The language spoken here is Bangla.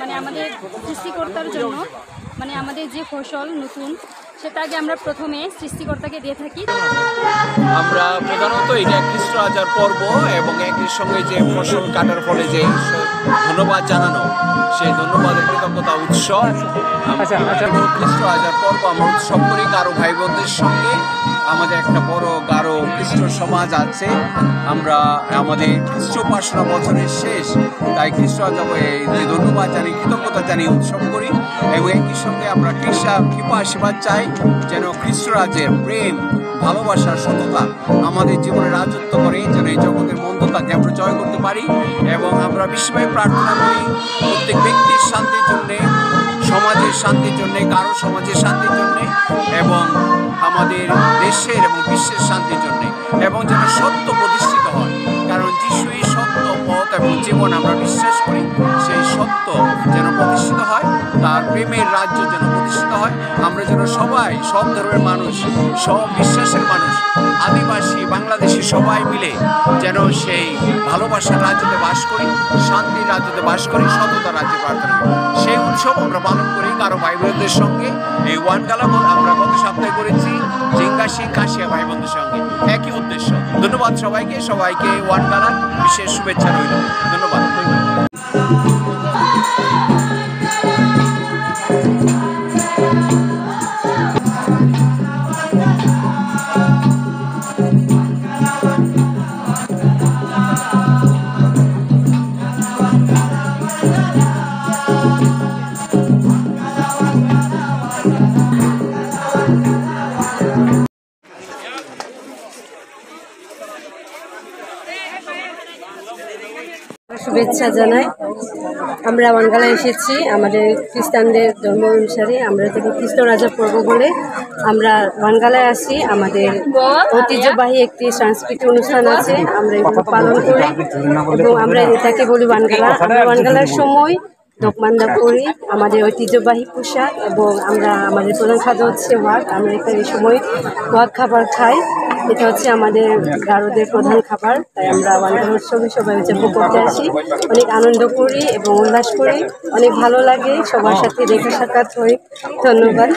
মানে আমাদের সৃষ্টিকর্তার জন্য মানে আমাদের যে ফসল নতুন সেটাকে আমরা প্রথমে সৃষ্টিকর্তাকে দিয়ে থাকি। আমরা প্রধানত এটা খ্রিস্ট রাজার পর্ব এবং একই সঙ্গে যে ফসল কাটার ফলে যে ধন্যবাদ জানানো, সেই ধন্যবাদের কৃতজ্ঞতা উৎসব। খ্রিস্ট রাজার পর্ব আমরা উৎসব করি গারো ভাই বোনদের সঙ্গে। আমাদের একটা বড় গারো খ্রিস্ট সমাজ আছে। আমরা আমাদের খ্রিস্ট উপাসনা বছরের শেষ, তাই খ্রিস্ট রাজা যে ধন্যবাদ জানি, কৃতজ্ঞতা জানি উৎসব করি। এবং একই সঙ্গে আমরা কৃপা আশীর্বাদ চাই যেন খ্রিস্ট রাজের প্রেম, ভালোবাসার সততা আমাদের জীবনে রাজত্ব করে, যেন এই জগতের মন্দতাকে আমরা জয় করতে পারি। এবং আমরা বিশ্বভাবে প্রার্থনা করি প্রত্যেক ব্যক্তির শান্তির জন্যে, সমাজের শান্তির জন্যে, কারো সমাজের শান্তির জন্যে, এবং আমাদের দেশের এবং বিশ্বের শান্তির জন্যে, এবং যেন সত্য প্রতিষ্ঠিত হয়। কারণ যিশুই সত্য, পথ এবং জীবন আমরা বিশ্বাস করি। সেই সত্য যেন প্রতিষ্ঠিত হয়, তার প্রেমের রাজ্য যেন প্রতিষ্ঠিত হয়। আমরা যেন সবাই, সব ধর্মের মানুষ, সব বিশ্বাসের মানুষ, আদিবাসী, বাংলাদেশি সবাই মিলে যেন সেই ভালোবাসার রাজ্যতে বাস করি, শান্তির রাজ্যতে বাস করি, সততার রাজ্যে প্রার্থনা করি। সেই উৎসব আমরা পালন করি কারো ভাই বোনদের সঙ্গে। এই ওয়ানগালা আমরা গত সপ্তাহে করেছি জিঙ্গা সিং কাশিয়া ভাই বোনদের সঙ্গে, একই উদ্দেশ্য। ধন্যবাদ সবাইকে, সবাইকে ওয়ানগালার বিশেষ শুভেচ্ছা রইল। ধন্যবাদ। শুভেচ্ছা জানাই। আমরা ওয়ানগালায় এসেছি আমাদের খ্রিস্টানদের ধর্ম অনুসারে। আমরা যখন খ্রিস্ট রাজার পর্ব বলে আমরা ওয়ানগালায় আসি। আমাদের ঐতিহ্যবাহী একটি সাংস্কৃতিক অনুষ্ঠান আছে, আমরা এগুলো পালন করি এবং আমরা এটাকে বলি ওয়ানগালা। আমরা ওয়ানগালার সময় দোকমান্দা করি, আমাদের ঐতিহ্যবাহী পোশাক, এবং আমরা আমাদের প্রধান খাদ্য হচ্ছে ওয়াক। আমরা এখানে এই সময় ওয়াক খাবার খাই, এটা হচ্ছে আমাদের গারোদের প্রধান খাবার। তাই আমরা ওয়ানগালা উৎসবে সবাই উদযাপন করতে আসি, অনেক আনন্দ করি এবং উল্লাস করি, অনেক ভালো লাগে, সবার সাথে দেখা সাক্ষাৎ হই। ধন্যবাদ।